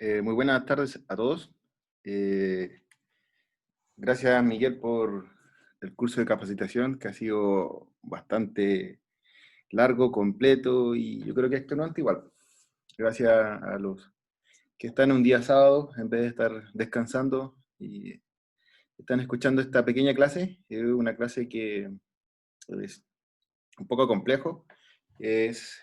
Muy buenas tardes a todos. Eh, Gracias, Miguel, por el curso de capacitación, que ha sido bastante largo, completo y yo creo que extenuante igual. Gracias a los que están un día sábado en vez de estar descansando y están escuchando esta pequeña clase. Es una clase que es un poco complejo. Es,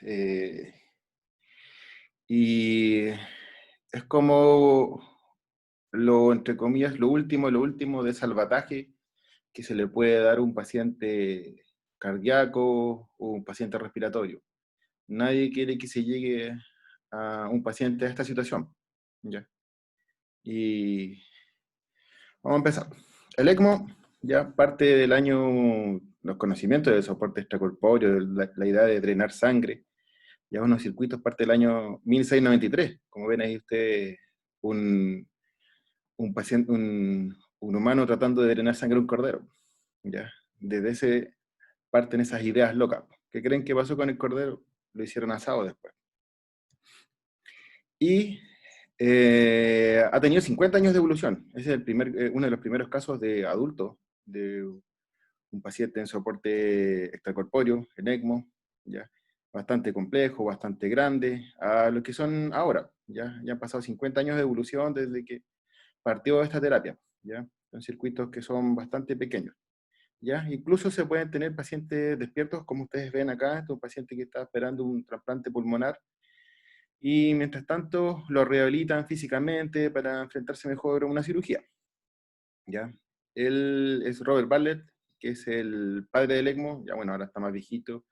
y es como entre comillas, lo último de salvataje que se le puede dar a un paciente cardíaco o un paciente respiratorio. Nadie quiere que se llegue a un paciente a esta situación. ¿Ya? Y vamos a empezar. El ECMO ya parte del año, los conocimientos del soporte extracorpóreo, la idea de drenar sangre, ya unos circuitos parte del año 1693. Como ven ahí ustedes, un paciente, un humano tratando de drenar sangre a un cordero. ¿Ya? Desde ese parten esas ideas locas. ¿Qué creen que pasó con el cordero? Lo hicieron asado después. Y ha tenido 50 años de evolución. Ese es uno de los primeros casos de adulto, de un paciente en soporte extracorpóreo, en ECMO, ¿ya? Bastante complejo, bastante grande, a lo que son ahora. Ya han pasado 50 años de evolución desde que partió esta terapia. ¿Ya? Son circuitos que son bastante pequeños. ¿Ya? Incluso se pueden tener pacientes despiertos, como ustedes ven acá, este es un paciente que está esperando un trasplante pulmonar, y mientras tanto lo rehabilitan físicamente para enfrentarse mejor a una cirugía. ¿Ya? Él es Robert Bartlett, que es el padre del ECMO, ya bueno, ahora está más viejito,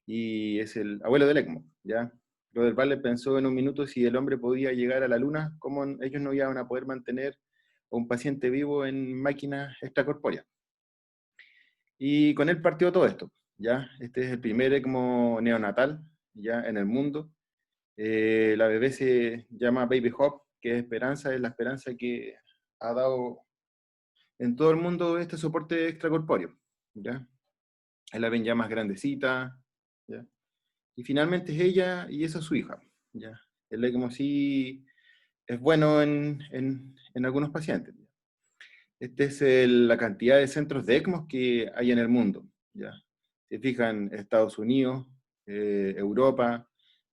y es el abuelo del ECMO. ¿Ya? Robert Bartlett pensó en un minuto si el hombre podía llegar a la luna, cómo ellos no iban a poder mantener a un paciente vivo en máquinas extracorpóreas. Y con él partió todo esto, ¿ya? Este es el primer ECMO neonatal, ya, en el mundo. La bebé se llama Baby Hope, que es esperanza, es la esperanza que ha dado en todo el mundo este soporte extracorpóreo, ¿ya? Es la ven ya más grandecita, ¿ya? Y finalmente es ella y esa es su hija, ¿ya? El ECMO sí es bueno en algunos pacientes. Esta es la cantidad de centros de ECMO que hay en el mundo, ¿ya? Se fijan, Estados Unidos, Europa,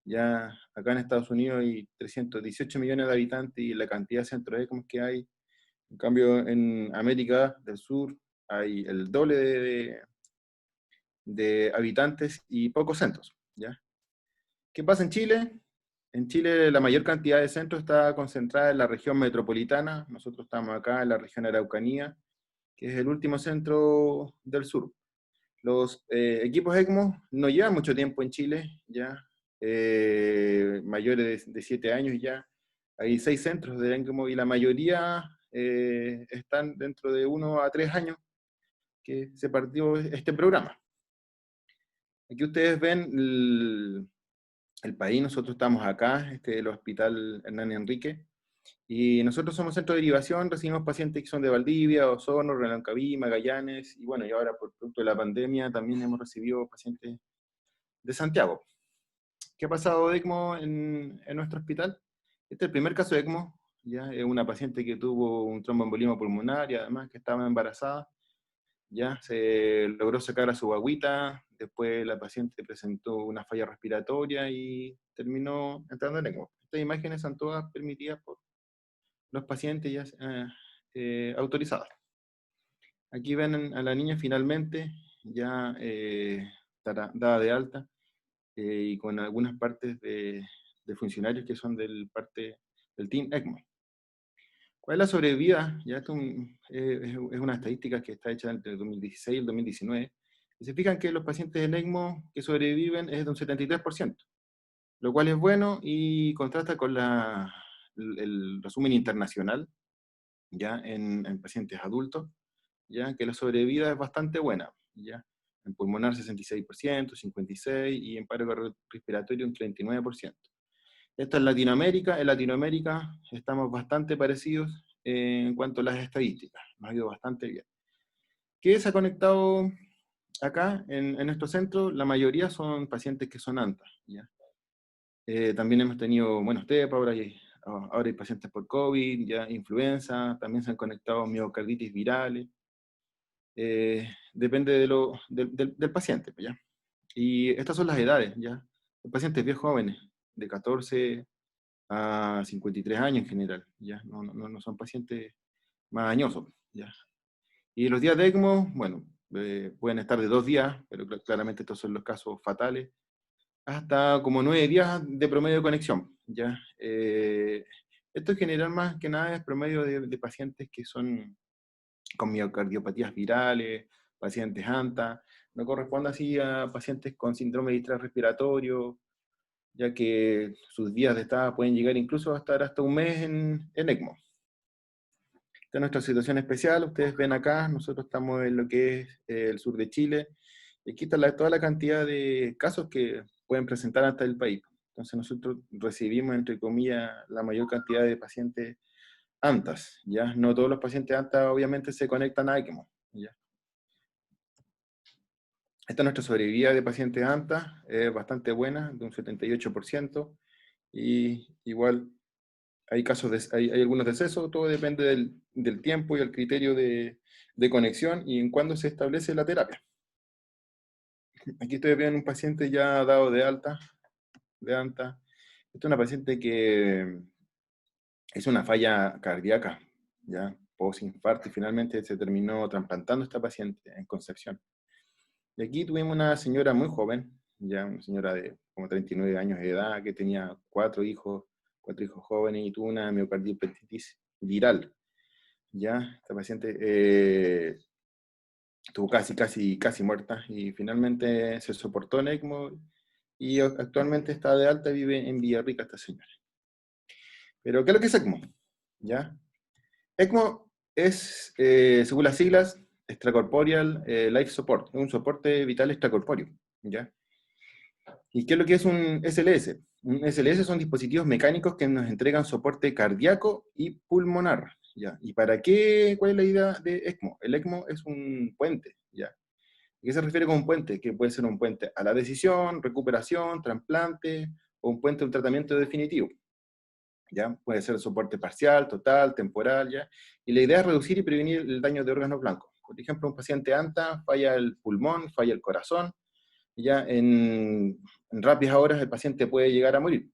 ya acá en Estados Unidos hay 318 millones de habitantes y la cantidad de centros de ECMO que hay. En cambio, en América del Sur hay el doble de habitantes y pocos centros, ¿ya? ¿Qué pasa en Chile? En Chile la mayor cantidad de centros está concentrada en la región metropolitana. Nosotros estamos acá en la región Araucanía, que es el último centro del sur. Los equipos ECMO no llevan mucho tiempo en Chile, ya, mayores de 7 años ya. Hay 6 centros de ECMO y la mayoría están dentro de 1 a 3 años que se partió este programa. Aquí ustedes ven el país, nosotros estamos acá, este es el Hospital Hernán Enrique, y nosotros somos centro de derivación, recibimos pacientes que son de Valdivia, Osorno, Rancagua, Magallanes, y bueno, y ahora por producto de la pandemia también hemos recibido pacientes de Santiago. ¿Qué ha pasado de ECMO en nuestro hospital? Este es el primer caso de ECMO, ya es una paciente que tuvo un tromboembolismo pulmonar y además que estaba embarazada, ya se logró sacar a su guagüita, después la paciente presentó una falla respiratoria y terminó entrando en ECMO. Estas imágenes son todas permitidas por los pacientes ya autorizados. Aquí ven a la niña finalmente ya dada de alta y con algunas partes de funcionarios que son del Team ECMO. ¿Cuál es la sobrevida? Ya esto es una estadística que está hecha entre el 2016 y el 2019. Y se fijan que los pacientes del ECMO que sobreviven es de un 73%, lo cual es bueno y contrasta con el resumen internacional, ya en pacientes adultos, ya que la sobrevida es bastante buena, ya en pulmonar 66%, 56% y en paro respiratorio un 39%. Esto es Latinoamérica. En Latinoamérica estamos bastante parecidos en cuanto a las estadísticas. Nos ha ido bastante bien. ¿Qué se ha conectado acá en nuestro centro? La mayoría son pacientes que son ANTA, ¿ya? También hemos tenido, bueno, TEPA, ahora ahora hay pacientes por COVID, ya influenza, también se han conectado miocarditis virales. Depende del paciente, pues, ¿ya? Y estas son las edades, ¿ya? Los pacientes bien jóvenes, de 14 a 53 años en general, ¿ya? No son pacientes más añosos, ¿ya? Y los días de ECMO, bueno, pueden estar de 2 días, pero claramente estos son los casos fatales, hasta como 9 días de promedio de conexión, ¿ya? Esto en general más que nada es promedio de pacientes que son con miocardiopatías virales, pacientes ANTA, no corresponde así a pacientes con síndrome de distrés respiratorio, ya que sus días de estada pueden llegar incluso a estar hasta un mes en ECMO. Esta es nuestra situación especial, ustedes ven acá, nosotros estamos en lo que es el sur de Chile, y aquí está toda la cantidad de casos que pueden presentar hasta el país. Entonces nosotros recibimos, entre comillas, la mayor cantidad de pacientes ANTAs, ¿ya? No todos los pacientes ANTAs obviamente se conectan a ECMO, ¿ya? Esta es nuestra sobrevida de pacientes ANTA, es bastante buena, de un 78%, y igual hay casos hay algunos decesos, todo depende del tiempo y el criterio de conexión y en cuándo se establece la terapia. Aquí ustedes ven un paciente ya dado de alta, de ANTA. Esta es una paciente que es una falla cardíaca, ya post-infarto, y finalmente se terminó trasplantando esta paciente en Concepción. Y aquí tuvimos una señora muy joven, ya una señora de como 39 años de edad, que tenía 4 hijos jóvenes, y tuvo una miocarditis viral. Ya, esta paciente estuvo casi muerta, y finalmente se soportó en ECMO, y actualmente está de alta, vive en Villarrica esta señora. Pero, ¿qué es lo que es ECMO? ¿Ya? ECMO es, según las siglas, Extracorporeal Life Support, es un soporte vital extracorpóreo, ¿ya? ¿Y qué es lo que es un SLS? Un SLS son dispositivos mecánicos que nos entregan soporte cardíaco y pulmonar, ¿ya? ¿Y para qué? ¿Cuál es la idea de ECMO? El ECMO es un puente, ¿ya? ¿A qué se refiere con un puente? Que puede ser un puente a la decisión, recuperación, trasplante, o un puente a un tratamiento definitivo, ¿ya? Puede ser soporte parcial, total, temporal, ¿ya? Y la idea es reducir y prevenir el daño de órganos blancos. Por ejemplo, un paciente ANTA, falla el pulmón, falla el corazón, y ya en rápidas horas el paciente puede llegar a morir.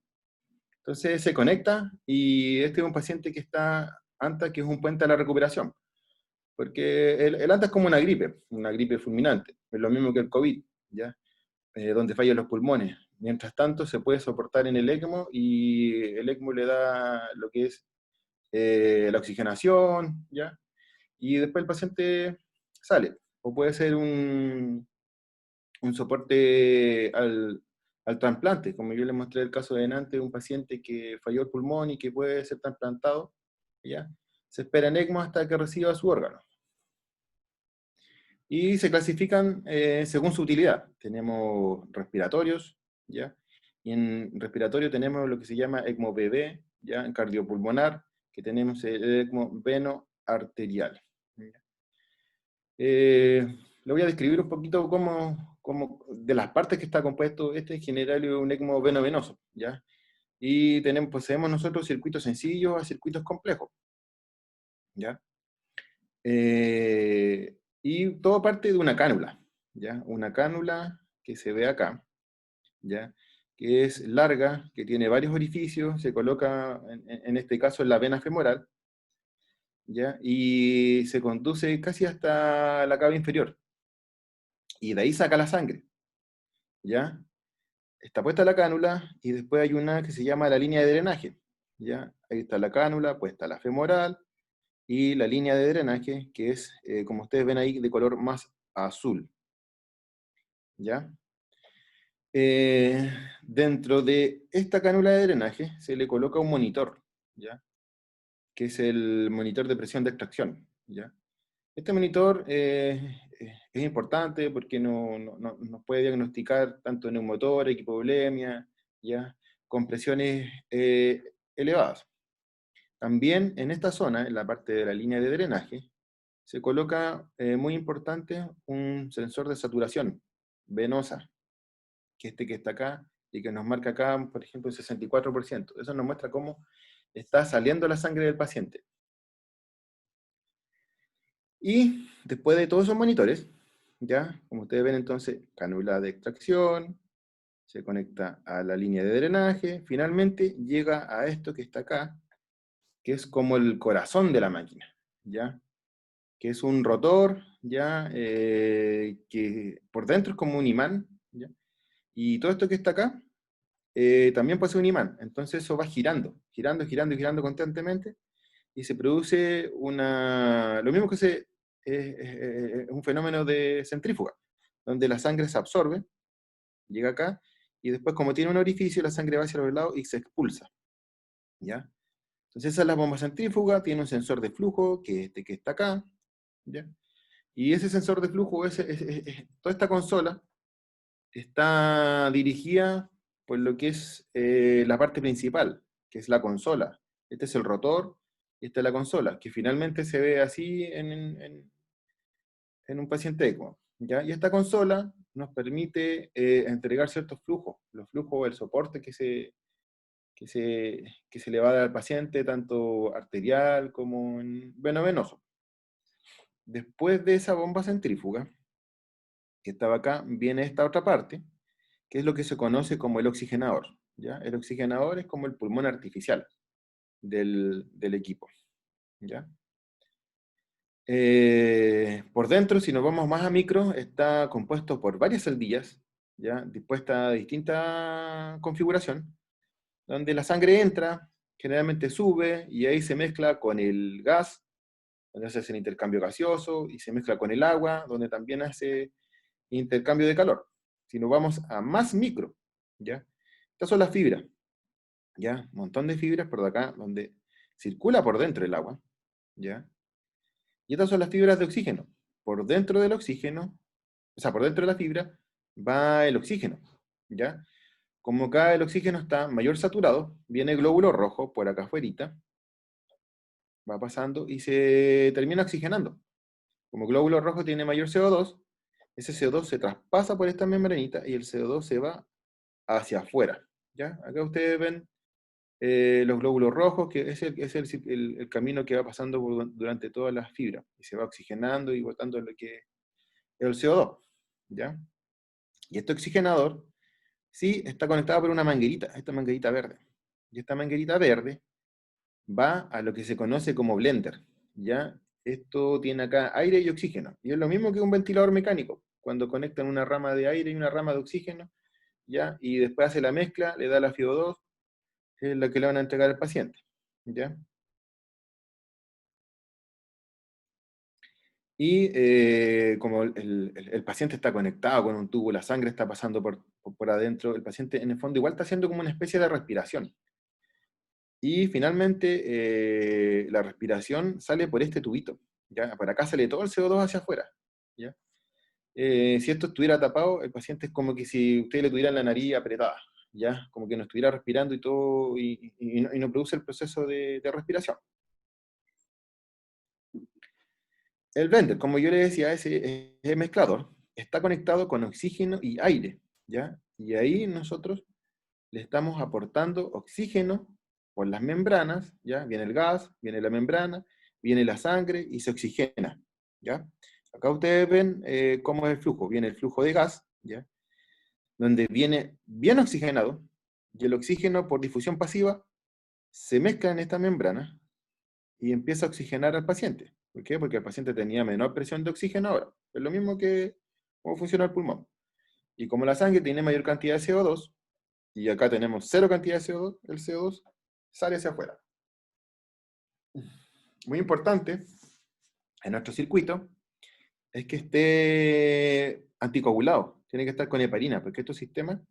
Entonces se conecta, y este es un paciente que está ANTA, que es un puente a la recuperación. Porque el ANTA es como una gripe fulminante, es lo mismo que el COVID, ¿ya? Donde fallan los pulmones. Mientras tanto, se puede soportar en el ECMO, y el ECMO le da lo que es la oxigenación, ¿ya? Y después el paciente sale. O puede ser un soporte al trasplante, como yo les mostré el caso de delante de un paciente que falló el pulmón y que puede ser trasplantado, ¿ya? Se espera en ECMO hasta que reciba su órgano. Y se clasifican según su utilidad. Tenemos respiratorios, ¿ya? Y en respiratorio tenemos lo que se llama ECMO BB, ¿ya? En cardiopulmonar, que tenemos el ECMO veno-arterial. Le voy a describir un poquito de las partes que está compuesto este, en general es un ECMO veno-venoso, ¿ya? Y poseemos nosotros circuitos sencillos a circuitos complejos, ¿ya? Y todo parte de una cánula, ¿ya? Una cánula que se ve acá, ¿ya? Que es larga, que tiene varios orificios, se coloca, en este caso, en la vena femoral, ¿ya? Y se conduce casi hasta la cava inferior, y de ahí saca la sangre, ¿ya? Está puesta la cánula, y después hay una que se llama la línea de drenaje, ¿ya? Ahí está la cánula, puesta la femoral, y la línea de drenaje, que es, como ustedes ven ahí, de color más azul, ¿ya? Dentro de esta cánula de drenaje se le coloca un monitor, ¿ya? Que es el monitor de presión de extracción, ¿ya? Este monitor es importante porque nos puede diagnosticar tanto neumotórax, hipovolemia, ¿ya? Con presiones elevadas. También en esta zona, en la parte de la línea de drenaje, se coloca, muy importante, un sensor de saturación venosa, que está acá, y que nos marca acá, por ejemplo, el 64%. Eso nos muestra cómo está saliendo la sangre del paciente. Y después de todos esos monitores, ya, como ustedes ven entonces, cánula de extracción, se conecta a la línea de drenaje, finalmente llega a esto que está acá, que es como el corazón de la máquina, ¿ya? Que es un rotor, ¿ya? Que por dentro es como un imán, ¿ya? Y todo esto que está acá también puede ser un imán, entonces eso va girando, girando, girando y girando constantemente, y se produce lo mismo que es un fenómeno de centrífuga, donde la sangre se absorbe, llega acá, y después como tiene un orificio, la sangre va hacia los lados y se expulsa, ¿ya? Entonces esa es la bomba centrífuga, tiene un sensor de flujo, que es este que está acá, ¿ya? Y ese sensor de flujo, toda esta consola, está dirigida por lo que es la parte principal, que es la consola. Este es el rotor, y esta es la consola, que finalmente se ve así en un paciente ECMO, ¿ya? Y esta consola nos permite entregar ciertos flujos, los flujos, el soporte que se le va a dar al paciente, tanto arterial como venoso. Después de esa bomba centrífuga, que estaba acá, viene esta otra parte, que es lo que se conoce como el oxigenador, ¿ya? El oxigenador es como el pulmón artificial del equipo, ¿ya? Por dentro, si nos vamos más a micro, está compuesto por varias celdillas, ¿ya? Dispuesta a distinta configuración, donde la sangre entra, generalmente sube, y ahí se mezcla con el gas, donde se hace el intercambio gaseoso, y se mezcla con el agua, donde también hace intercambio de calor. Si nos vamos a más micro, ¿ya? Estas son las fibras, ¿ya? Un montón de fibras por acá, donde circula por dentro el agua, ¿ya? Y estas son las fibras de oxígeno. Por dentro del oxígeno, o sea, por dentro de la fibra, va el oxígeno, ¿ya? Como acá el oxígeno está mayor saturado, viene el glóbulo rojo por acá afuera, va pasando y se termina oxigenando. Como el glóbulo rojo tiene mayor CO2, ese CO2 se traspasa por esta membranita y el CO2 se va hacia afuera, ¿ya? Acá ustedes ven los glóbulos rojos, que es el camino que va pasando durante todas las fibras, y se va oxigenando y botando lo que es el CO2, ¿ya? Y este oxigenador, sí, está conectado por una manguerita, esta manguerita verde. Y esta manguerita verde va a lo que se conoce como blender, ¿ya? Esto tiene acá aire y oxígeno, y es lo mismo que un ventilador mecánico, cuando conectan una rama de aire y una rama de oxígeno, ¿ya? Y después hace la mezcla, le da la FiO2, que es la que le van a entregar al paciente, ¿ya? Y como el paciente está conectado con un tubo, la sangre está pasando por adentro, el paciente en el fondo igual está haciendo como una especie de respiración. Y finalmente la respiración sale por este tubito, ¿ya? Para acá sale todo el CO2 hacia afuera, ¿ya? Si esto estuviera tapado, el paciente es como que si usted le tuviera la nariz apretada, ¿ya? Como que no estuviera respirando y todo, y no produce el proceso de respiración. El blender, como yo le decía, ese mezclador está conectado con oxígeno y aire, ¿ya? Y ahí nosotros le estamos aportando oxígeno por las membranas, ¿ya? Viene el gas, viene la membrana, viene la sangre y se oxigena, ¿ya? Acá ustedes ven cómo es el flujo. Viene el flujo de gas, ¿ya? Donde viene bien oxigenado, y el oxígeno por difusión pasiva se mezcla en esta membrana y empieza a oxigenar al paciente. ¿Por qué? Porque el paciente tenía menor presión de oxígeno ahora. Es lo mismo que cómo funciona el pulmón. Y como la sangre tiene mayor cantidad de CO2, y acá tenemos cero cantidad de CO2, el CO2 sale hacia afuera. Muy importante en nuestro circuito es que esté anticoagulado. Tiene que estar con heparina, porque estos sistemas,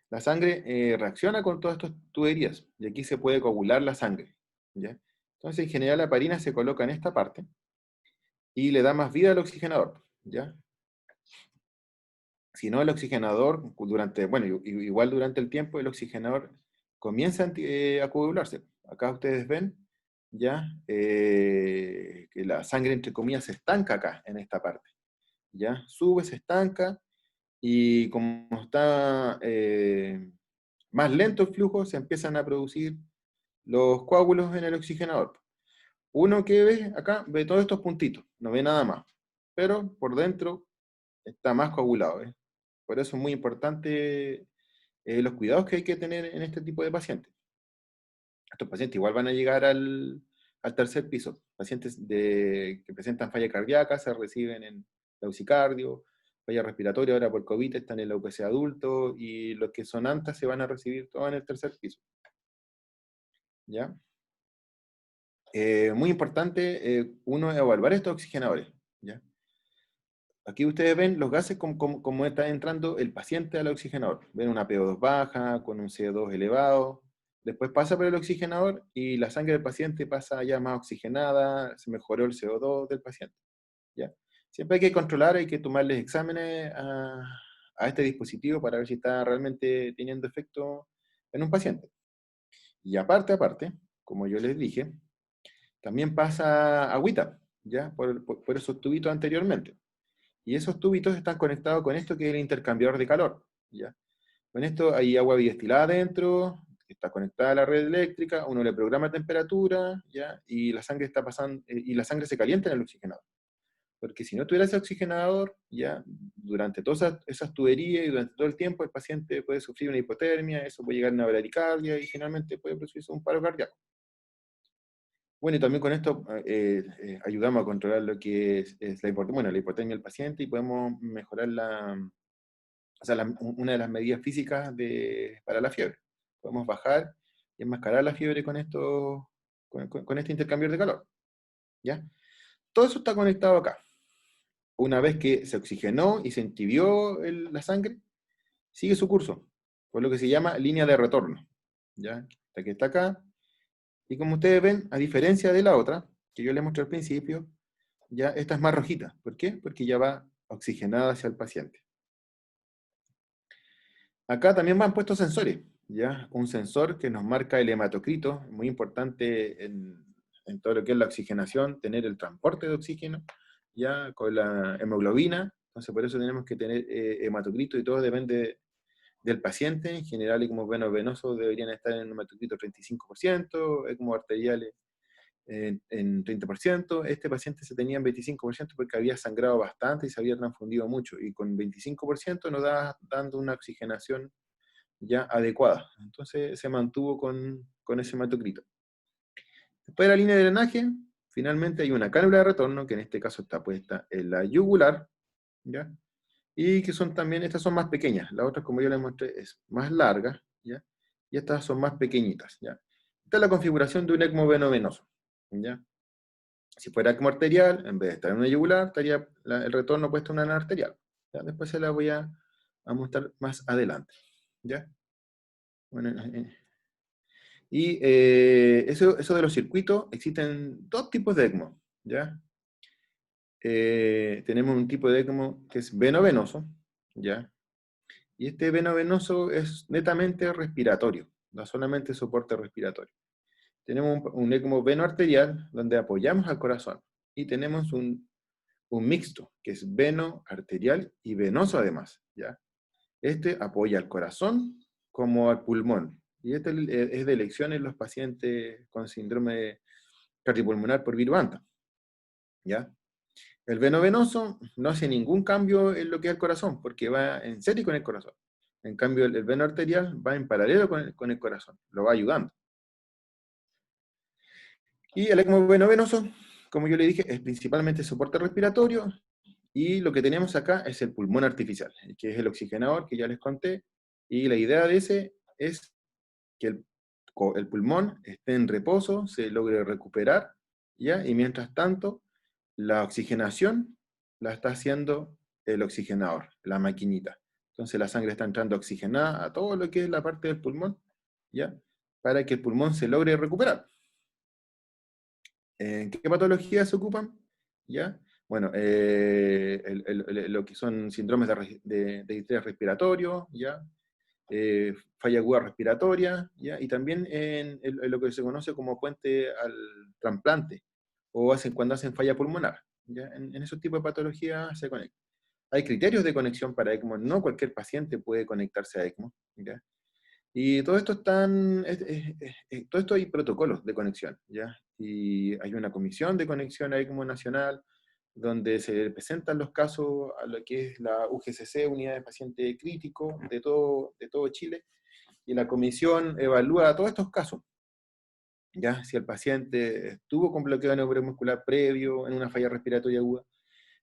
la sangre reacciona con todas estas tuberías, y aquí se puede coagular la sangre, ¿ya? Entonces, en general, la heparina se coloca en esta parte, y le da más vida al oxigenador, ¿ya? Si no, el oxigenador, bueno, igual durante el tiempo, el oxigenador comienza a coagularse. Acá ustedes ven, ¿ya? Que la sangre, entre comillas, se estanca acá, en esta parte, ¿ya? Sube, se estanca, y como está más lento el flujo, se empiezan a producir los coágulos en el oxigenador. Uno que ve acá, ve todos estos puntitos, no ve nada más. Pero por dentro está más coagulado. Por eso es muy importante los cuidados que hay que tener en este tipo de pacientes. Estos pacientes igual van a llegar al tercer piso. Pacientes que presentan falla cardíaca se reciben en la UCIcardio, falla respiratoria ahora por COVID están en la UPC adulto, y los que son ANTA se van a recibir todos en el tercer piso. ¿Ya? Muy importante, uno, evaluar estos oxigenadores. ¿Ya? Aquí ustedes ven los gases como está entrando el paciente al oxigenador. Ven una PO2 baja, con un CO2 elevado. Después pasa por el oxigenador y la sangre del paciente pasa ya más oxigenada, se mejoró el CO2 del paciente. ¿Ya? Siempre hay que controlar, hay que tomarles exámenes a este dispositivo para ver si está realmente teniendo efecto en un paciente. Y aparte, como yo les dije, también pasa agüita, ¿ya? Por esos tubitos anteriormente. Y esos tubitos están conectados con esto que es el intercambiador de calor, ¿ya? Con esto hay agua biodestilada adentro, está conectada a la red eléctrica, uno le programa temperatura, ¿ya? Y la sangre está pasando, y la sangre se calienta en el oxigenador. Porque si no tuviera ese oxigenador, ya durante todas esas tuberías y durante todo el tiempo el paciente puede sufrir una hipotermia, eso puede llegar a una bradicardia y finalmente puede producirse un paro cardíaco. Bueno, y también con esto ayudamos a controlar lo que es la hipotermia del paciente, y podemos mejorar una de las medidas físicas para la fiebre. Podemos bajar y enmascarar la fiebre con este intercambio de calor. ¿Ya? Todo eso está conectado acá. Una vez que se oxigenó y se entibió la sangre, sigue su curso, por lo que se llama línea de retorno. ¿Ya? Esta que está acá. Y como ustedes ven, a diferencia de la otra, que yo les mostré al principio, ya esta es más rojita. ¿Por qué? Porque ya va oxigenada hacia el paciente. Acá también van puestos sensores, ¿ya? Un sensor que nos marca el hematocrito, muy importante en todo lo que es la oxigenación, tener el transporte de oxígeno, ¿ya? Con la hemoglobina, entonces por eso tenemos que tener hematocrito, y todo depende del paciente. En general, venosos deberían estar en hematocrito 35%, como arteriales en 30%. Este paciente se tenía en 25% porque había sangrado bastante y se había transfundido mucho, y con 25% nos da dando una oxigenación ya adecuada. Entonces se mantuvo con ese hematocrito. Después de la línea de drenaje, finalmente hay una cánula de retorno, que en este caso está puesta en la yugular, ¿ya? Y que son también, estas son más pequeñas, las otras, como yo les mostré, es más larga, ¿ya? Y estas son más pequeñitas, ¿ya? Esta es la configuración de un ECMO veno-venoso, ¿ya? Si fuera ECMO arterial, en vez de estar en una yugular, estaría el retorno puesto en una arterial. ¿Ya? Después se la voy a mostrar más adelante, ¿ya? Bueno, y eso de los circuitos, existen dos tipos de ECMO, ¿ya? Tenemos un tipo de ECMO que es veno-venoso, ¿ya? Y este veno-venoso es netamente respiratorio, no solamente soporte respiratorio. Tenemos un ECMO veno-arterial, donde apoyamos al corazón, y tenemos un mixto, que es veno-arterial y venoso además, ¿ya? Este apoya al corazón como al pulmón, y este es de elección en los pacientes con síndrome cardiopulmonar por virus ANTA, ¿ya? El veno-venoso no hace ningún cambio en lo que es el corazón, porque va en serie con el corazón. En cambio, el veno-arterial va en paralelo con el corazón, lo va ayudando. Y el ECMO veno-venoso, como yo le dije, es principalmente soporte respiratorio, y lo que tenemos acá es el pulmón artificial, que es el oxigenador que ya les conté, y la idea de ese es que el pulmón esté en reposo, se logre recuperar, ¿ya? Y mientras tanto, la oxigenación la está haciendo el oxigenador, la maquinita. Entonces la sangre está entrando oxigenada a todo lo que es la parte del pulmón, ¿ya? Para que el pulmón se logre recuperar. ¿En qué patologías se ocupan? ¿Ya? Bueno, lo que son síndromes de distrés respiratorio, ¿ya? Falla aguda respiratoria, ¿ya? Y también en lo que se conoce como puente al trasplante, o cuando hacen falla pulmonar, ¿ya? En esos tipos de patologías se conecta. Hay criterios de conexión para ECMO, no cualquier paciente puede conectarse a ECMO, ¿ya? Y todo esto hay protocolos de conexión, ¿ya? Y hay una comisión de conexión ahí como nacional, donde se presentan los casos a lo que es la UGCC, Unidad de Paciente Crítico, de todo Chile, y la comisión evalúa todos estos casos, ¿ya? Si el paciente estuvo con bloqueo neuromuscular previo, en una falla respiratoria aguda,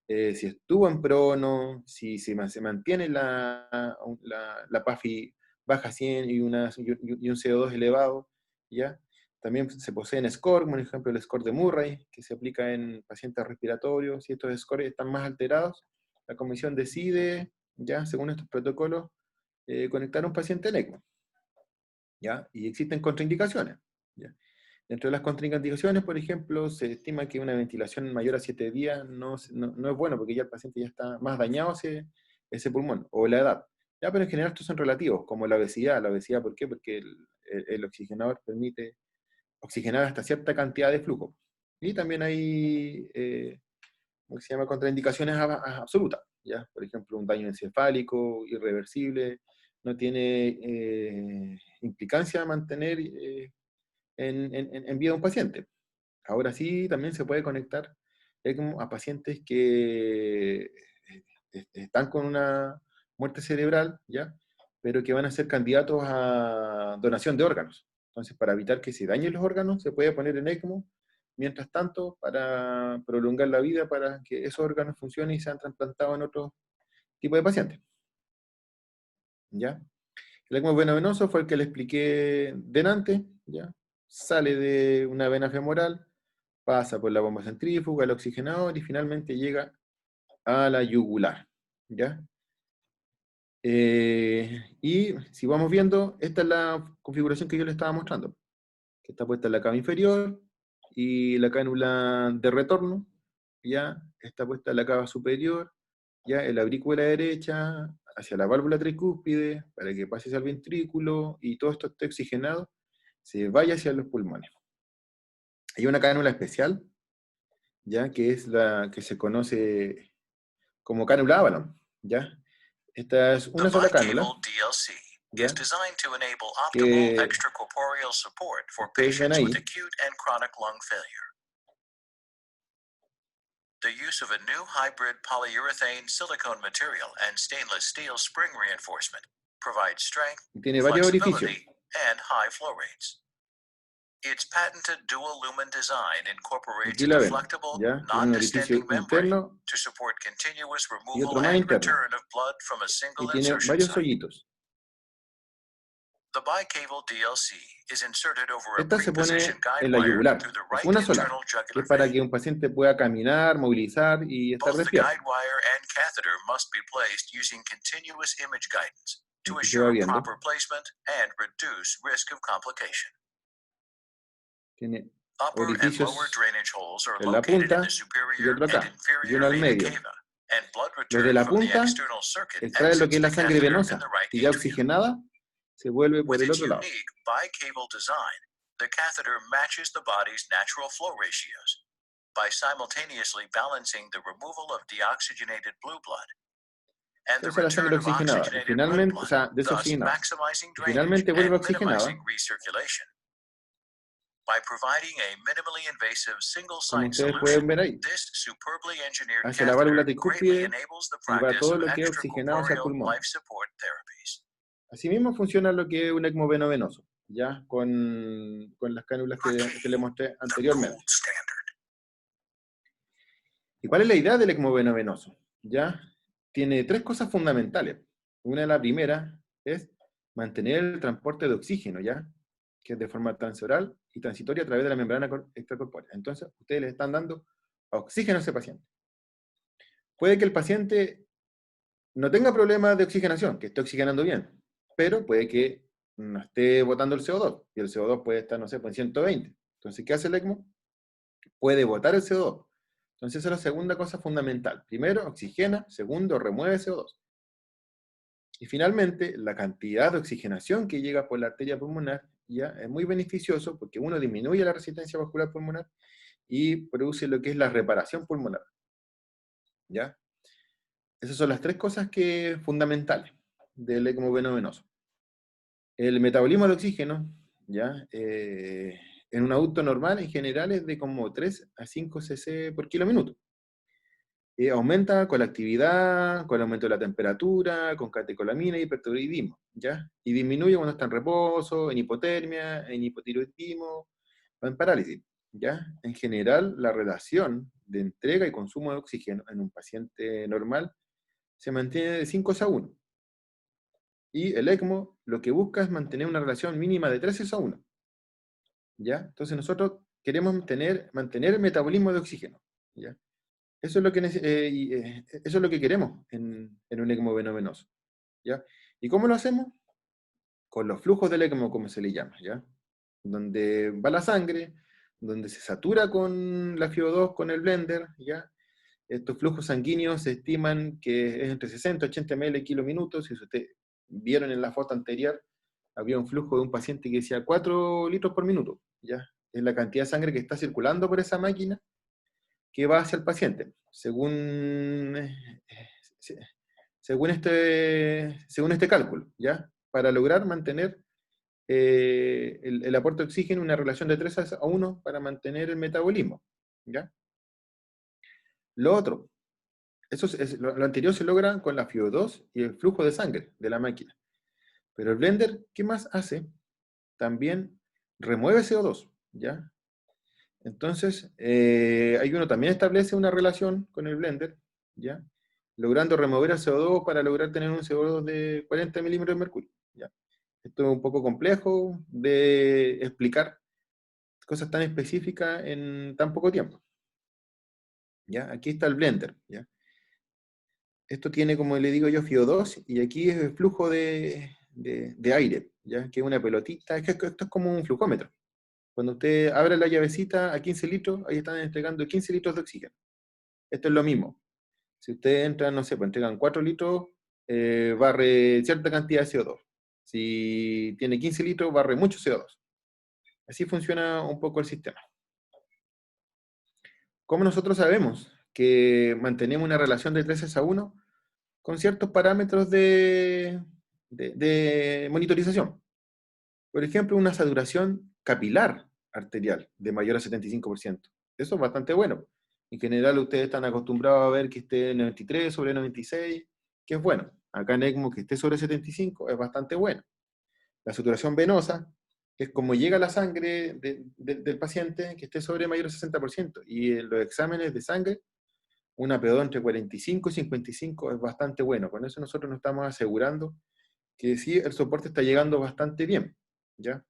si estuvo en prono, si se mantiene la PAFI baja 100 y un CO2 elevado, ¿ya? También se poseen score, por ejemplo el score de Murray, que se aplica en pacientes respiratorios. Si estos scores están más alterados, la comisión decide, ya según estos protocolos, conectar a un paciente en ECMO, ¿ya? Y existen contraindicaciones, ¿ya? Dentro de las contraindicaciones, por ejemplo, se estima que una ventilación mayor a 7 días no es bueno, porque ya el paciente ya está más dañado ese pulmón, o la edad. Ya, pero en general estos son relativos, como la obesidad. La obesidad, ¿por qué? Porque el oxigenador permite oxigenar hasta cierta cantidad de flujo. Y también hay, ¿cómo se llama?, contraindicaciones absolutas, ¿ya? Por ejemplo, un daño encefálico, irreversible, no tiene implicancia mantener en vida a un paciente. Ahora sí, también se puede conectar ECMO a pacientes que están con una muerte cerebral, ¿ya? Pero que van a ser candidatos a donación de órganos. Entonces, para evitar que se dañen los órganos, se puede poner en ECMO, mientras tanto, para prolongar la vida, para que esos órganos funcionen y sean trasplantados en otro tipo de pacientes, ¿ya? El ECMO veno-venoso fue el que le expliqué delante, ¿ya? Sale de una vena femoral, pasa por la bomba centrífuga, el oxigenador y finalmente llega a la yugular, ¿ya? Y si vamos viendo, esta es la configuración que yo le estaba mostrando, que está puesta en la cava inferior y la cánula de retorno, ¿ya? Está puesta en la cava superior, ¿ya? En la aurícula derecha, hacia la válvula tricúspide, para que pase hacia el ventrículo y todo esto esté oxigenado, se vaya hacia los pulmones. Hay una cánula especial, ¿ya? Que es la que se conoce como cánula Avalon, ¿ya? Esta es una sola cánula, ¿ya? Que ustedes ven ahí. The use of a new hybrid polyurethane silicone material and stainless steel spring reinforcement provides strength, Tiene varios orificios. flexibility, and high flow rates. Its patented dual lumen design incorporates a deflectable, non-distending membrane to support continuous removal and return of blood from a single insertion site. The bicable DLC is inserted over a Esta se pone pre-positioned guide en la wire yugular, through the es right una sola, internal que jugular es para vein. que un paciente pueda caminar, movilizar y estar Both the despierto. guide wire and catheter must be placed using continuous image guidance to Aquí se va assure viendo. proper placement and reduce risk of complication. Tiene Upper and orificios lower drainage holes are en la located in punta the y superior otro and acá, y inferior uno al vena medio. cava, and blood Los de return la from the punta external circuit extraen lo que exits es la the sangre catheter in venosa, the right y ya atrium. oxigenada se vuelve por With el its otro lado. unique bicable design, the catheter matches the body's natural flow ratios by simultaneously balancing the removal of deoxygenated blue blood and the Entonces la sangre return of oxigenada, y oxygenated red finalmente, o blood, sea, thus desoxigenada, maximizing y drainage finalmente vuelve and minimizing oxigenada, recirculation. By providing a minimally invasive como single-site ustedes pueden solution, ver ahí, this superbly engineered hacia la válvula catheter greatly tricúspide enables the y va practice todo of lo que es oxigenado hacia el extracorporeal pulmón. life support therapies. Asimismo funciona lo que es un ECMO veno-venoso, ya con las cánulas que le mostré anteriormente. ¿Y cuál es la idea del ECMO veno-venoso? Ya tiene tres cosas fundamentales. Una de las primeras es mantener el transporte de oxígeno, ¿ya? Que es de forma transoral y transitoria a través de la membrana extracorpórea. Entonces, ustedes le están dando oxígeno a ese paciente. Puede que el paciente no tenga problemas de oxigenación, que esté oxigenando bien, pero puede que no esté botando el CO2, y el CO2 puede estar, no sé, pues en 120. Entonces, ¿qué hace el ECMO? Puede botar el CO2. Entonces, esa es la segunda cosa fundamental. Primero, oxigena. Segundo, remueve CO2. Y finalmente, la cantidad de oxigenación que llega por la arteria pulmonar ya es muy beneficioso porque uno disminuye la resistencia vascular pulmonar y produce lo que es la reparación pulmonar. ¿Ya? Esas son las tres cosas fundamentales del ECMO veno-venoso. El metabolismo de oxígeno, ¿ya? En un adulto normal, en general, es de como 3 a 5 cc por kilo minuto. Aumenta con la actividad, con el aumento de la temperatura, con catecolamina y hipertiroidismo, ¿ya? Y disminuye cuando está en reposo, en hipotermia, en hipotiroidismo o en parálisis, ¿ya? En general, la relación de entrega y consumo de oxígeno en un paciente normal se mantiene de 5 a 1. Y el ECMO lo que busca es mantener una relación mínima de 3 a 1, ¿ya? Entonces nosotros queremos mantener el metabolismo de oxígeno, ¿ya? Eso es lo que, eso es lo que queremos en un ECMO veno-venoso, ¿ya? ¿Y cómo lo hacemos? Con los flujos del ECMO, como se le llama, ¿ya? Donde va la sangre, donde se satura con la FiO2 con el blender, ¿ya? Estos flujos sanguíneos se estiman que es entre 60 y 80 ml kilo minutos. Si ustedes vieron en la foto anterior, había un flujo de un paciente que decía 4 litros por minuto, ¿ya? Es la cantidad de sangre que está circulando por esa máquina que va hacia el paciente, según este cálculo, ¿ya? Para lograr mantener el aporte de oxígeno en una relación de 3 a 1 para mantener el metabolismo, ¿ya? Lo otro, lo anterior se logra con la FiO2 y el flujo de sangre de la máquina. Pero el blender, ¿qué más hace? También remueve CO2, ¿ya? Entonces, ahí uno también establece una relación con el blender, ¿ya? Logrando remover el CO2 para lograr tener un CO2 de 40 milímetros de mercurio, ¿ya? Esto es un poco complejo de explicar cosas tan específicas en tan poco tiempo, ¿ya? Aquí está el blender, ¿ya? Esto tiene, como le digo yo, FiO2, y aquí es el flujo de aire, ¿ya? Que es una pelotita, es que esto es como un flujómetro. Cuando usted abre la llavecita a 15 litros, ahí están entregando 15 litros de oxígeno. Esto es lo mismo. Si usted entra, no sé, pues entregan 4 litros, barre cierta cantidad de CO2. Si tiene 15 litros, barre mucho CO2. Así funciona un poco el sistema. ¿Cómo nosotros sabemos que mantenemos una relación de 3 a 1? Con ciertos parámetros de monitorización. Por ejemplo, una saturación capilar arterial de mayor a 75%. Eso es bastante bueno. En general, ustedes están acostumbrados a ver que esté en 93 sobre 96, que es bueno. Acá en ECMO, que esté sobre 75, es bastante bueno. La saturación venosa, que es como llega la sangre del paciente, que esté sobre mayor a 60%. Y en los exámenes de sangre, una PO2 entre 45 y 55 es bastante bueno. Con eso nosotros nos estamos asegurando que sí, el soporte está llegando bastante bien, ¿ya?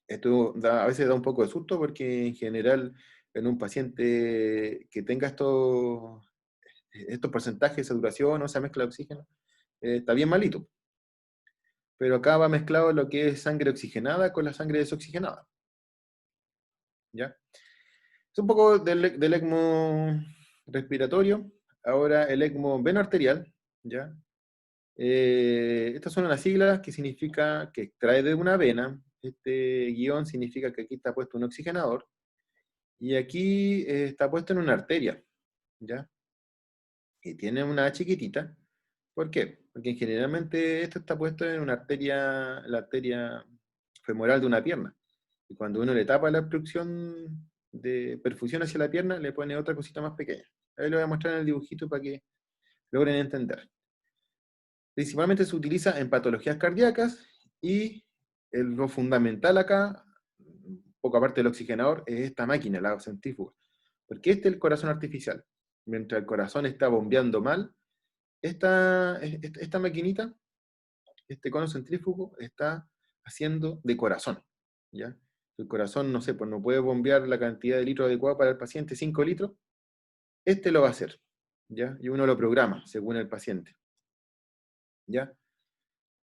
Esto a veces da un poco de susto porque en general en un paciente que tenga estos porcentajes de saturación o esa mezcla de oxígeno, está bien malito. Pero acá va mezclado lo que es sangre oxigenada con la sangre desoxigenada, ¿ya? Es un poco del ECMO respiratorio. Ahora el ECMO venoarterial, ¿ya? Estas son unas siglas que significa que extrae de una vena. Este guión significa que aquí está puesto un oxigenador y aquí está puesto en una arteria, ¿ya? Y tiene una chiquitita. ¿Por qué? Porque generalmente esto está puesto en una arteria, la arteria femoral de una pierna. Y cuando uno le tapa la obstrucción de perfusión hacia la pierna, le pone otra cosita más pequeña. Ahí lo voy a mostrar en el dibujito para que logren entender. Principalmente se utiliza en patologías cardíacas y lo fundamental acá, poco aparte del oxigenador, es esta máquina, la centrífuga. Porque este es el corazón artificial. Mientras el corazón está bombeando mal, esta maquinita, este cono centrífugo, está haciendo de corazón, ¿ya? El corazón, no sé, pues no puede bombear la cantidad de litros adecuada para el paciente, 5 litros, este lo va a hacer, ¿ya? Y uno lo programa según el paciente, ¿ya?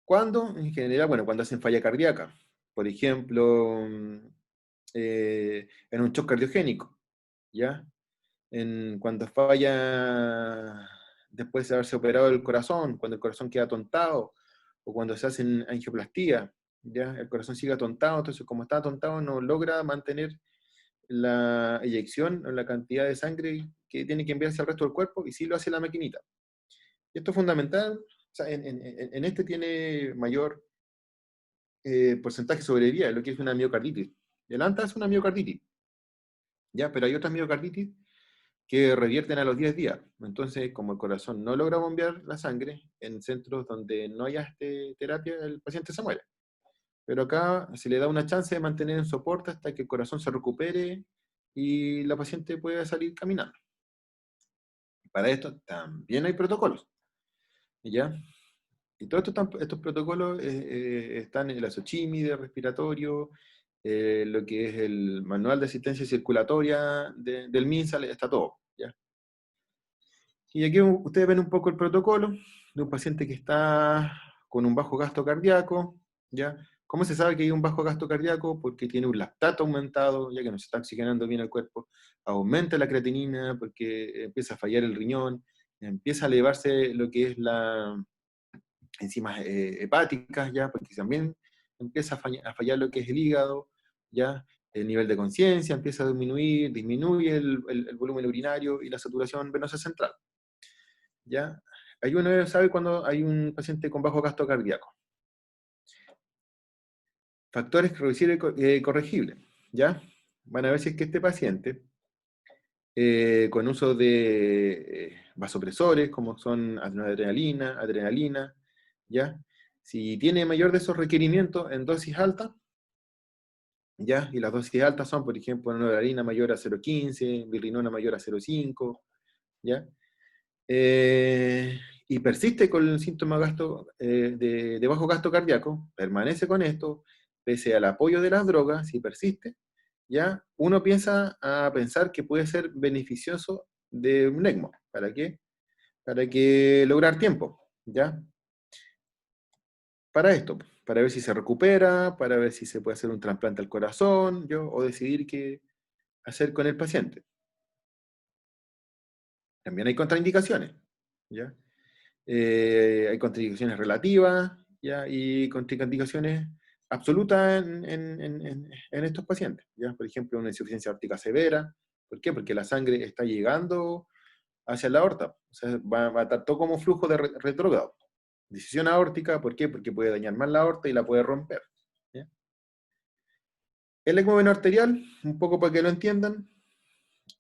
¿Cuándo? En general, bueno, cuando hacen falla cardíaca. Por ejemplo, en un shock cardiogénico, ¿ya? Cuando falla después de haberse operado el corazón, cuando el corazón queda atontado, o cuando se hacen angioplastia, ¿ya? El corazón sigue atontado, entonces como está atontado no logra mantener la eyección o la cantidad de sangre que tiene que enviarse al resto del cuerpo, y sí lo hace la maquinita. Y esto es fundamental, o sea, en este tiene mayor porcentaje de sobrevida de lo que es una miocarditis. El ANTA es una miocarditis, ¿ya? Pero hay otras miocarditis que revierten a los 10 días. Entonces, como el corazón no logra bombear la sangre, en centros donde no haya terapia, el paciente se muere. Pero acá se le da una chance de mantener en soporte hasta que el corazón se recupere y la paciente pueda salir caminando. Para esto también hay protocolos, ¿ya? Y todos estos protocolos están en el asochimi respiratorio, lo que es el manual de asistencia circulatoria del MinSal, está todo, ¿ya? Y aquí ustedes ven un poco el protocolo de un paciente que está con un bajo gasto cardíaco, ¿ya? ¿Cómo se sabe que hay un bajo gasto cardíaco? Porque tiene un lactato aumentado, ya que no se está oxigenando bien el cuerpo, aumenta la creatinina porque empieza a fallar el riñón, empieza a elevarse lo que es la enzimas hepáticas, ya, porque también empieza a fallar lo que es el hígado, ya, el nivel de conciencia empieza a disminuye el volumen urinario y la saturación venosa central. ¿Ya? Ahí uno sabe cuando hay un paciente con bajo gasto cardíaco. Factores reversibles corregibles, ¿ya? Van a ver si es que este paciente, con uso de vasopresores, como son adrenalina, ¿ya? Si tiene mayor de esos requerimientos en dosis alta, ¿ya? Y las dosis altas son, por ejemplo, noradrenalina mayor a 0,15, birrinona mayor a 0,5, ¿ya? Y persiste con el síntoma de bajo gasto cardíaco, permanece con esto, pese al apoyo de las drogas, si persiste, ya uno piensa a pensar que puede ser beneficioso de un ECMO. ¿Para qué? Para que lograr tiempo, ¿ya? Para esto, para ver si se recupera, para ver si se puede hacer un trasplante al corazón, o decidir qué hacer con el paciente. También hay contraindicaciones, ¿ya? Hay contraindicaciones relativas, ¿ya? Y contraindicaciones absolutas en estos pacientes, ¿ya? Por ejemplo, una insuficiencia aórtica severa. ¿Por qué? Porque la sangre está llegando hacia la aorta. O sea, va a estar todo como flujo de retrógrado. Disección aórtica, ¿por qué? Porque puede dañar más la aorta y la puede romper, ¿ya? El ECMO venoarterial, un poco para que lo entiendan,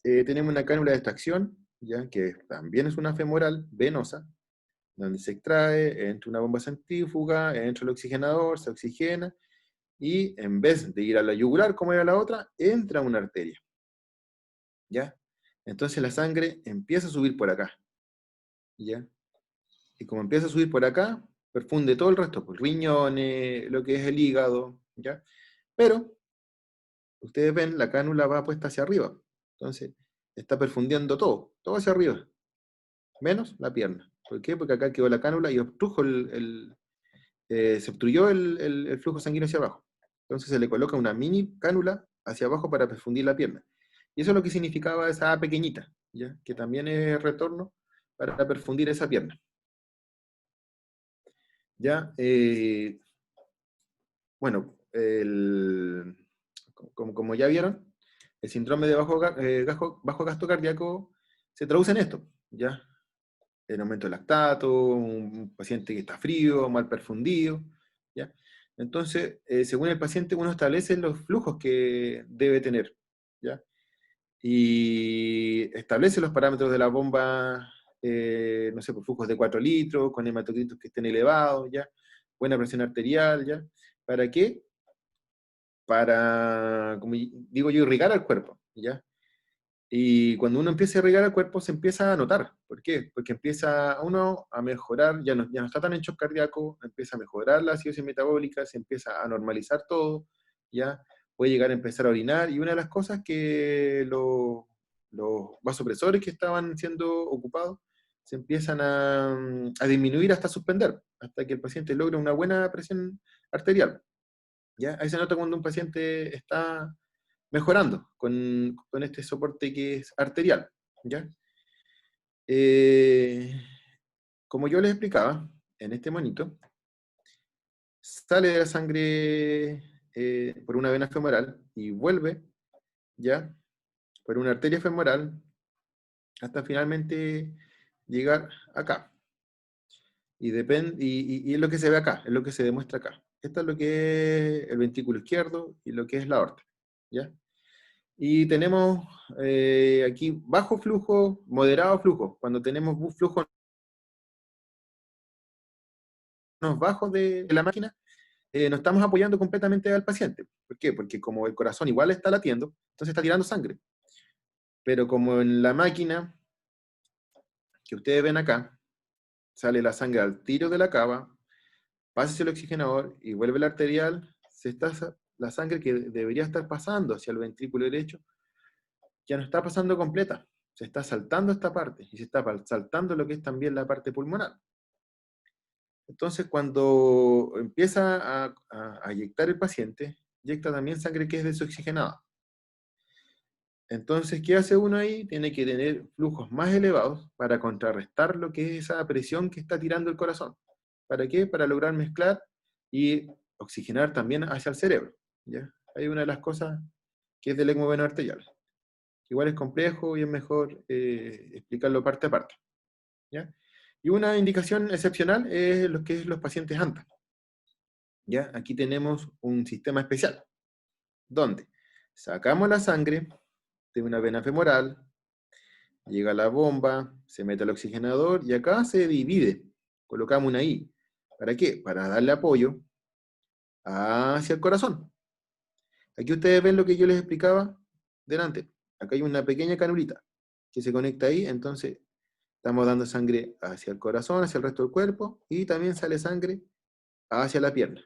tenemos una cánula de extracción, ¿ya? Que también es una femoral venosa, donde se extrae, entra una bomba centrífuga, entra el oxigenador, se oxigena, y en vez de ir a la yugular como era la otra, entra una arteria. ¿Ya? Entonces la sangre empieza a subir por acá. ¿Ya? Y como empieza a subir por acá, perfunde todo el resto, pues riñones, lo que es el hígado, ¿ya? Pero, ustedes ven, la cánula va puesta hacia arriba. Entonces, está perfundiendo todo hacia arriba, menos la pierna. ¿Por qué? Porque acá quedó la cánula y obstrujo se obstruyó el flujo sanguíneo hacia abajo. Entonces se le coloca una mini cánula hacia abajo para perfundir la pierna. Y eso es lo que significaba esa pequeñita, ¿ya? Que también es retorno para perfundir esa pierna. ¿Ya? Bueno, como ya vieron, el síndrome de bajo gasto cardíaco se traduce en esto, ¿ya? El aumento de lactato, un paciente que está frío, mal perfundido, ¿ya? Entonces, según el paciente, uno establece los flujos que debe tener, ¿ya? Y establece los parámetros de la bomba, no sé, por flujos de 4 litros, con hematocritos que estén elevados, ¿ya? Buena presión arterial, ¿ya? ¿Para qué? Para, como digo yo, irrigar al cuerpo, ¿ya? Y cuando uno empieza a irrigar el cuerpo, se empieza a notar. ¿Por qué? Porque empieza uno a mejorar, ya no está tan en shock cardíaco, empieza a mejorar la acidosis metabólica, se empieza a normalizar todo, ya puede llegar a empezar a orinar. Y una de las cosas que los vasopresores que estaban siendo ocupados se empiezan a disminuir hasta suspender, hasta que el paciente logre una buena presión arterial. ¿Ya? Ahí se nota cuando un paciente está mejorando con este soporte que es arterial, ¿ya? Como yo les explicaba, en este monito, sale de la sangre por una vena femoral y vuelve, ¿ya? Por una arteria femoral hasta finalmente llegar acá. Y es lo que se ve acá, es lo que se demuestra acá. Esto es lo que es el ventrículo izquierdo y lo que es la aorta, ¿ya? Y tenemos aquí bajo flujo, moderado flujo. Cuando tenemos flujos bajos de la máquina, nos estamos apoyando completamente al paciente. ¿Por qué? Porque como el corazón igual está latiendo, entonces está tirando sangre. Pero como en la máquina que ustedes ven acá, sale la sangre al tiro de la cava, pasa hacia el oxigenador y vuelve la arterial, la sangre que debería estar pasando hacia el ventrículo derecho, ya no está pasando completa. Se está saltando esta parte y se está saltando lo que es también la parte pulmonar. Entonces, cuando empieza a inyectar el paciente, inyecta también sangre que es desoxigenada. Entonces, ¿qué hace uno ahí? Tiene que tener flujos más elevados para contrarrestar lo que es esa presión que está tirando el corazón. ¿Para qué? Para lograr mezclar y oxigenar también hacia el cerebro, ¿ya? Hay una de las cosas que es del ECMO veno arterial. Igual es complejo y es mejor explicarlo parte a parte, ¿ya? Y una indicación excepcional es lo que es los pacientes ANTA. ¿Ya? Aquí tenemos un sistema especial, donde sacamos la sangre de una vena femoral, llega a la bomba, se mete al oxigenador y acá se divide. Colocamos una I. ¿Para qué? Para darle apoyo hacia el corazón. Aquí ustedes ven lo que yo les explicaba delante. Acá hay una pequeña canulita que se conecta ahí, entonces estamos dando sangre hacia el corazón, hacia el resto del cuerpo, y también sale sangre hacia la pierna.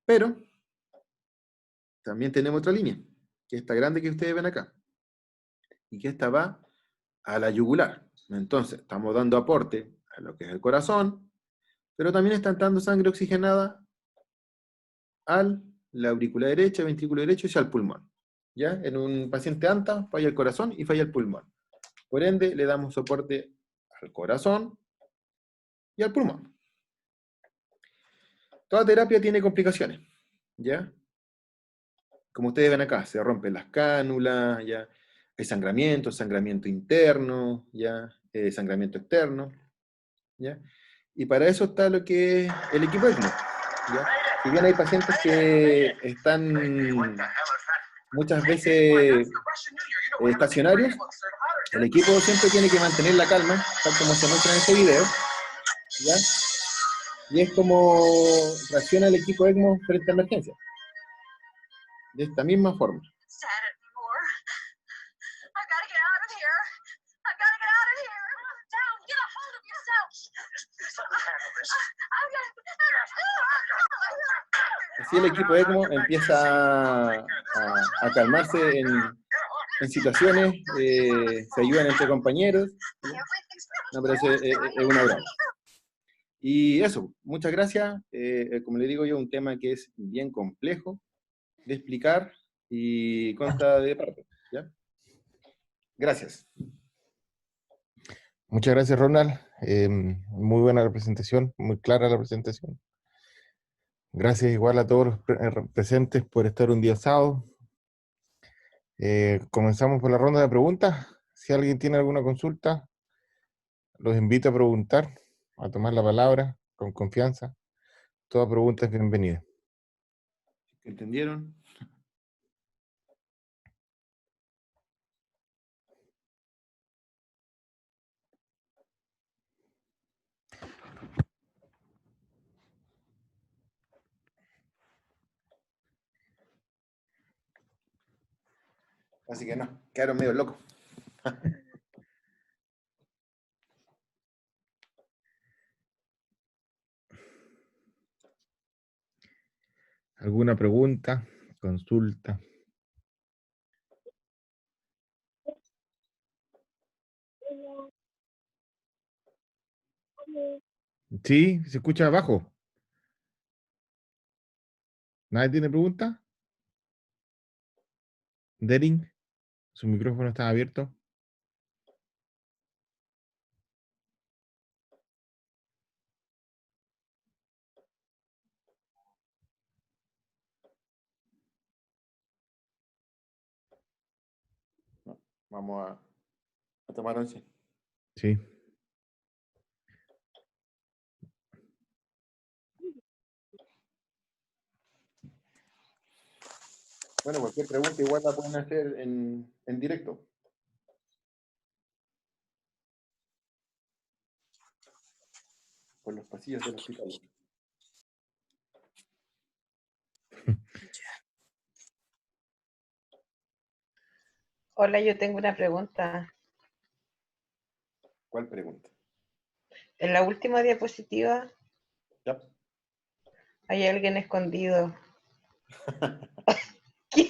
Pero también tenemos otra línea, que es esta grande que ustedes ven acá, y que esta va a la yugular. Entonces, estamos dando aporte a lo que es el corazón, pero también está entrando sangre oxigenada al la aurícula derecha, el ventrículo derecho y al pulmón. ¿Ya? En un paciente ANTA falla el corazón y falla el pulmón. Por ende, le damos soporte al corazón y al pulmón. Toda terapia tiene complicaciones, ¿ya? Como ustedes ven acá, se rompen las cánulas, ¿ya? Hay sangramiento interno, ¿ya? Sangramiento externo, ¿ya? Y para eso está lo que es el equipo ECMO, ¿ya? Si bien hay pacientes que están muchas veces estacionarios, el equipo siempre tiene que mantener la calma, tal como se muestra en este video, ¿ya? Y es como reacciona el equipo ECMO frente a emergencia. De esta misma forma. Así el equipo ECMO empieza a calmarse en situaciones, se ayudan entre compañeros. No, pero es una broma. Y eso, muchas gracias. Como le digo yo, un tema que es bien complejo de explicar y consta de parte, ¿ya? Gracias. Muchas gracias, Ronald. Muy buena la presentación, muy clara la presentación. Gracias igual a todos los presentes por estar un día sábado. Comenzamos por la ronda de preguntas. Si alguien tiene alguna consulta, los invito a preguntar, a tomar la palabra con confianza. Toda pregunta es bienvenida. ¿Entendieron? Así que no, quedaron medio locos. ¿Alguna pregunta? ¿Consulta? Sí, se escucha abajo. ¿Nadie tiene pregunta? Dering, su micrófono está abierto. No, vamos a tomar once. Sí. Bueno, cualquier pregunta igual la pueden hacer en directo. Por los pasillos del hospital. Hola, yo tengo una pregunta. ¿Cuál pregunta? En la última diapositiva Ya. hay alguien escondido. ¿Quién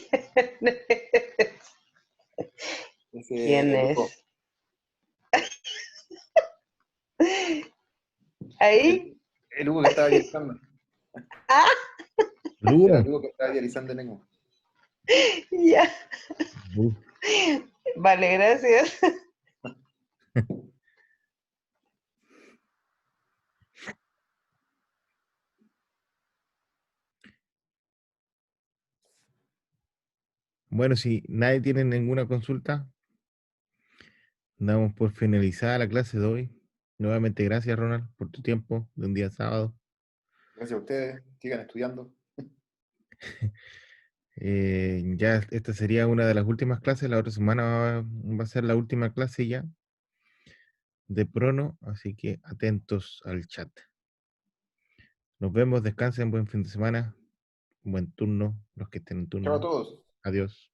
es? ¿Quién es? ¿Ahí? El Hugo que estaba dializando. Ah, Era el Hugo que estaba dializando el lengua. ya. Vale, gracias. Bueno, si nadie tiene ninguna consulta, damos por finalizada la clase de hoy. Nuevamente, gracias, Ronald, por tu tiempo de un día sábado. Gracias a ustedes. Sigan estudiando. Ya esta sería una de las últimas clases. La otra semana va a ser la última clase ya de Prono, así que atentos al chat. Nos vemos, descansen, buen fin de semana, buen turno, los que estén en turno. Chao a todos. Adiós.